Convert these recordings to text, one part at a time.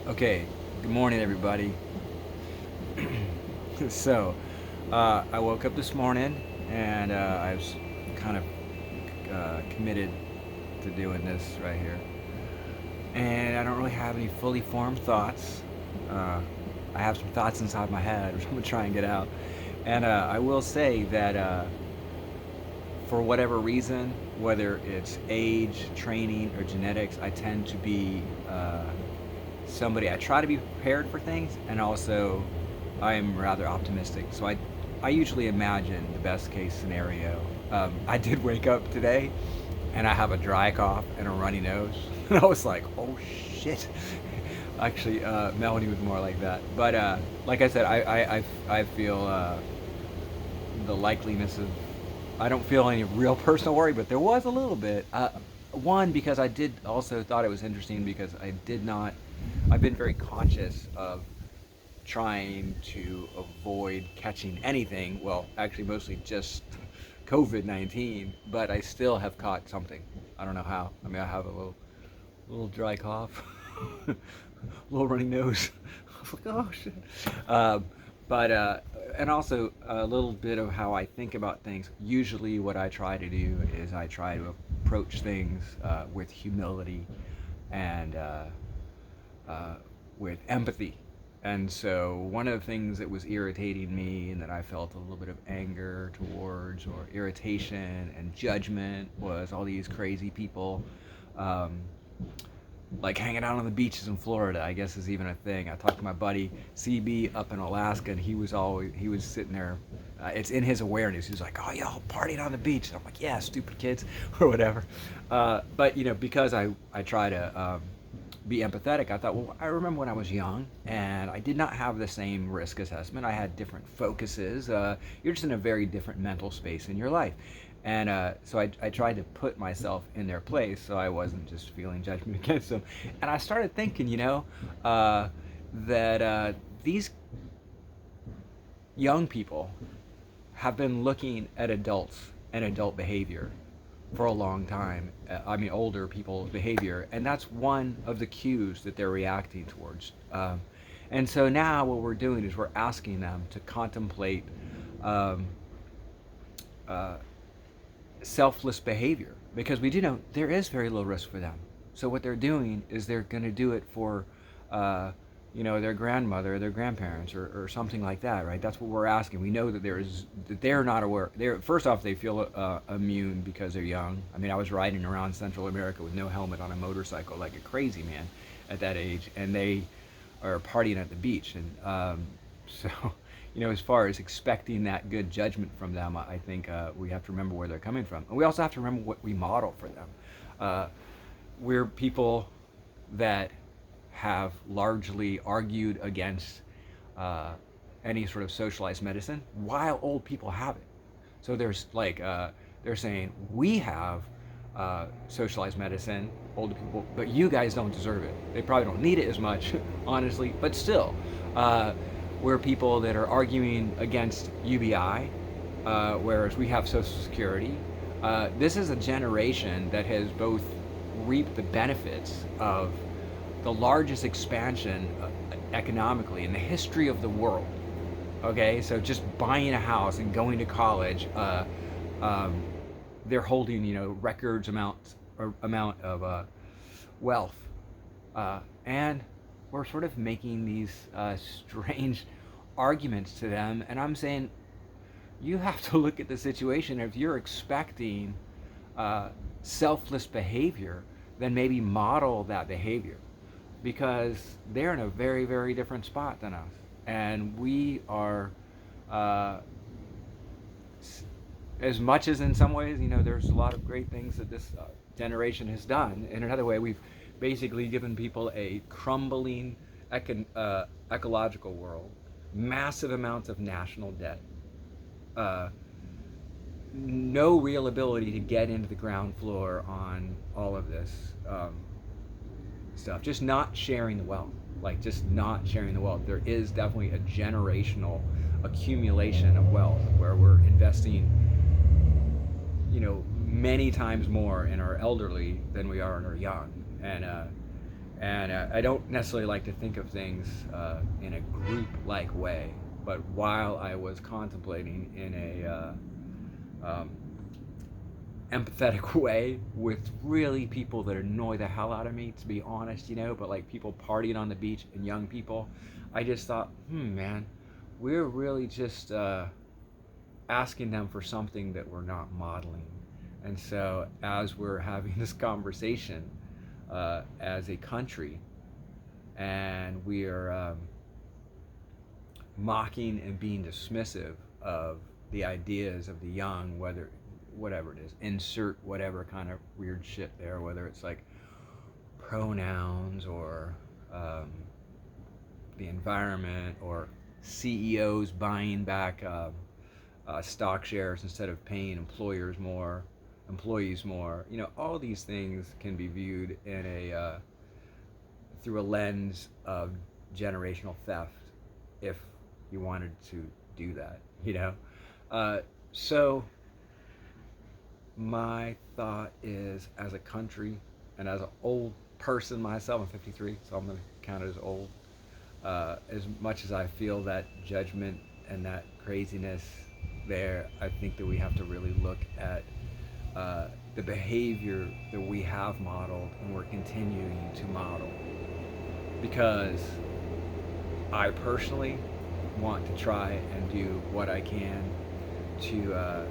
Okay, good morning, everybody. so, I woke up this morning and I was kind of committed to doing this right here. And I don't really have any fully formed thoughts. Uh, I have some thoughts inside my head, which I'm going to try and get out. And I will say that for whatever reason, whether it's age, training, or genetics, I tend to be somebody. I try to be prepared for things, and also I am rather optimistic. So I usually imagine the best case scenario. I did wake up today, and I have a dry cough and a runny nose, and I was like, oh shit. Actually, Melanie was more like that. But like I said, I feel the likeliness of. I don't feel any real personal worry, but there was a little bit. One, because I did also thought it was interesting because I did not. I've been very conscious of trying to avoid catching anything. Well, actually, mostly just COVID 19, but I still have caught something. I don't know how. I mean, I have a little dry cough, a little runny nose. I was like, oh shit. Um, but and also a little bit of how I think about things. Usually, what I try to do is I try to approach things with humility and uh, with empathy. And so, one of the things that was irritating me and that I felt a little bit of anger towards, or irritation and judgment, was all these crazy people. Um, like hanging out on the beaches in Florida, I guess is even a thing. I talked to my buddy CB up in Alaska, and he was sitting there. It's in his awareness. He was like, "Oh, y'all partying on the beach." And I'm like, "Yeah, stupid kids," or whatever. But because I try to be empathetic, I thought, well, I remember when I was young, and I did not have the same risk assessment. I had different focuses. You're just in a very different mental space in your life. And so I tried to put myself in their place so I wasn't just feeling judgment against them. And I started thinking, uh, that these young people have been looking at adults and adult behavior for a long time. I mean, older people's behavior, and that's one of the cues that they're reacting towards. And so now what we're doing is we're asking them to contemplate um, uh, selfless behavior because we do know there is very low risk for them. So what they're doing is they're going to do it for, uh, their grandmother, or their grandparents, or something like that, right? That's what we're asking. We know that they're not aware. They're first off, they feel immune because they're young. I mean, I was riding around Central America with no helmet on a motorcycle like a crazy man at that age, and they are partying at the beach, and so as far as expecting that good judgment from them, I think we have to remember where they're coming from. And we also have to remember what we model for them. Uh, we're people that have largely argued against uh, any sort of socialized medicine while old people have it. So there's they're saying we have socialized medicine, older people, but you guys don't deserve it. They probably don't need it as much, honestly, but still. Uh, we're people that are arguing against UBI, whereas we have Social Security. This is a generation that has both reaped the benefits of the largest expansion economically in the history of the world. Okay, so just buying a house and going to college, um, they're holding records amount of wealth, and we're sort of making these strange arguments to them. And I'm saying you have to look at the situation. If you're expecting uh, selfless behavior, then maybe model that behavior because they're in a very, very different spot than us. And we are, uh, as much as in some ways, there's a lot of great things that this generation has done. In another way, we've basically given people a crumbling ecological world, massive amounts of national debt, uh, no real ability to get into the ground floor on all of this stuff. Just not sharing the wealth. Like, just not sharing the wealth. There is definitely a generational accumulation of wealth where we're investing, many times more in our elderly than we are in our young. And And I don't necessarily like to think of things in a group-like way. But while I was contemplating in a empathetic way with really people that annoy the hell out of me, to be honest, but like people partying on the beach and young people, I just thought, man, we're really just asking them for something that we're not modeling. And so, as we're having this conversation as a country, and we are mocking and being dismissive of the ideas of the young, whatever it is, insert whatever kind of weird shit there, whether it's like pronouns or the environment or CEOs buying back stock shares instead of paying employees more. All these things can be viewed in a through a lens of generational theft if you wanted to do that. So my thought is, as a country and as an old person myself, I'm 53, so I'm going to count it as old. As much as I feel that judgment and that craziness there, I think that we have to really look at the behavior that we have modeled and we're continuing to model. Because I personally want to try and do what I can to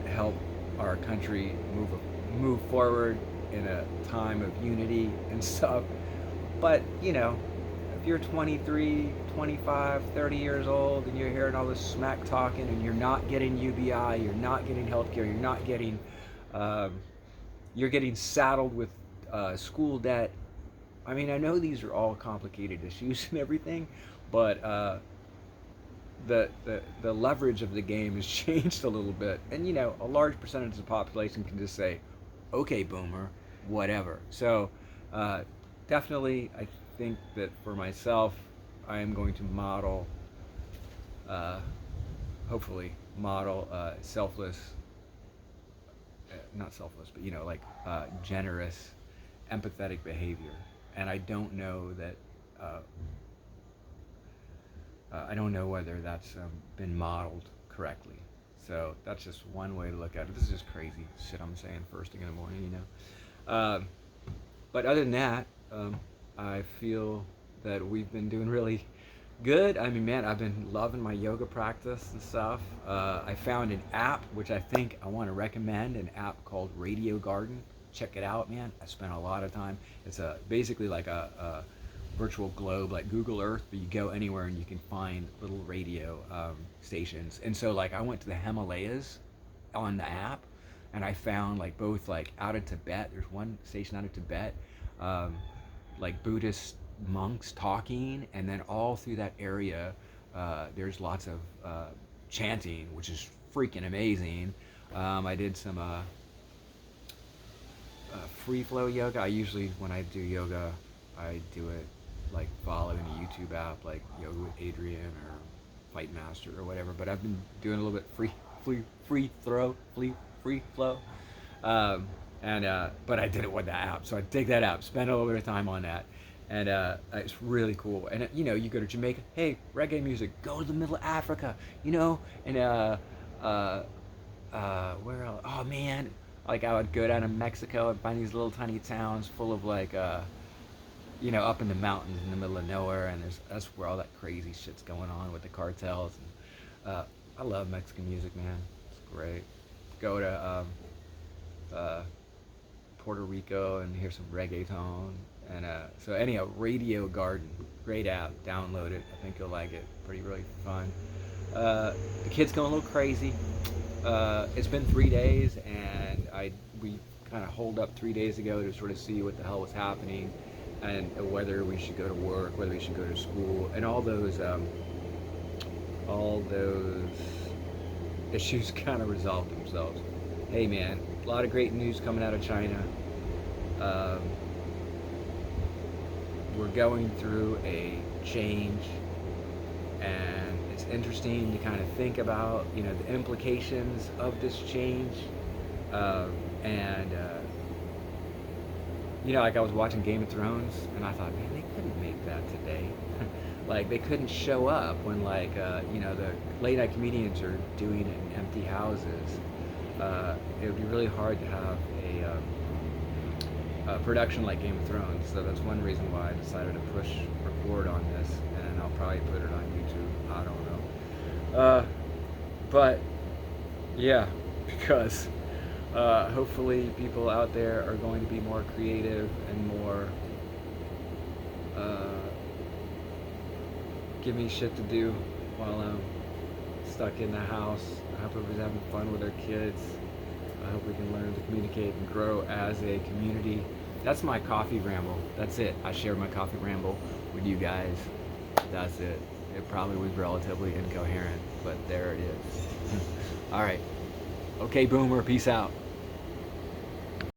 help our country move forward in a time of unity and stuff. But if you're 23, 25, 30 years old and you're hearing all this smack talking and you're not getting UBI, you're not getting healthcare, you're getting saddled with school debt. I mean, I know these are all complicated issues and everything, but the leverage of the game has changed a little bit, and a large percentage of the population can just say, "Okay, boomer, whatever." So definitely, I think that for myself, I am going to model, hopefully, selfless, not selfless, but generous, empathetic behavior. And I don't know that. I don't know whether that's been modeled correctly. So that's just one way to look at it. This is just crazy shit I'm saying first thing in the morning, But other than that, I feel that we've been doing really good. I mean, man, I've been loving my yoga practice and stuff. I found an app, which I think I want to recommend, an app called Radio Garden. Check it out, man. I spent a lot of time. It's basically like a virtual globe, like Google Earth, but you go anywhere and you can find little radio stations. And so, like, I went to the Himalayas on the app, and I found both out of Tibet. There's one station out of Tibet, like Buddhist monks talking, and then all through that area, there's lots of chanting, which is freaking amazing. I did some free flow yoga. I usually, when I do yoga, I do it following a YouTube app like Yoga with Adrian or Fight Master or whatever. But I've been doing a little bit free flow. But I did it with the app, so I dig that app, spend a little bit of time on that, and it's really cool. And you go to Jamaica, hey, reggae music. Go to the middle of Africa, and where else? Oh man, I would go down to Mexico and find these little tiny towns full of up in the mountains in the middle of nowhere, and that's where all that crazy shit's going on with the cartels. And I love Mexican music, man. It's great. Go to Puerto Rico and hear some reggaeton. And so anyhow, Radio Garden, great app. Download it. I think you'll like it. Really fun. The kids going a little crazy. It's been 3 days, and we kind of holed up 3 days ago to sort of see what the hell was happening, and whether we should go to work, whether we should go to school, and all those issues kind of resolved themselves. Hey man, a lot of great news coming out of China. We're going through a change, and it's interesting to kind of think about the implications of this change, and you know, like I was watching Game of Thrones, and I thought, man, they couldn't make that today. Like they couldn't show up when like you know, the late night comedians are doing it in empty houses. It would be really hard to have a production like Game of Thrones. So that's one reason why I decided to push record on this, and I'll probably put it on YouTube. I don't know. But yeah, because hopefully people out there are going to be more creative and more give me shit to do while I'm stuck in the house. I hope everybody's having fun with their kids. I hope we can learn to communicate and grow as a community. That's my coffee ramble. That's it. I share my coffee ramble with you guys. That's it. It probably was relatively incoherent, but there it is. All right. Okay, Boomer. Peace out.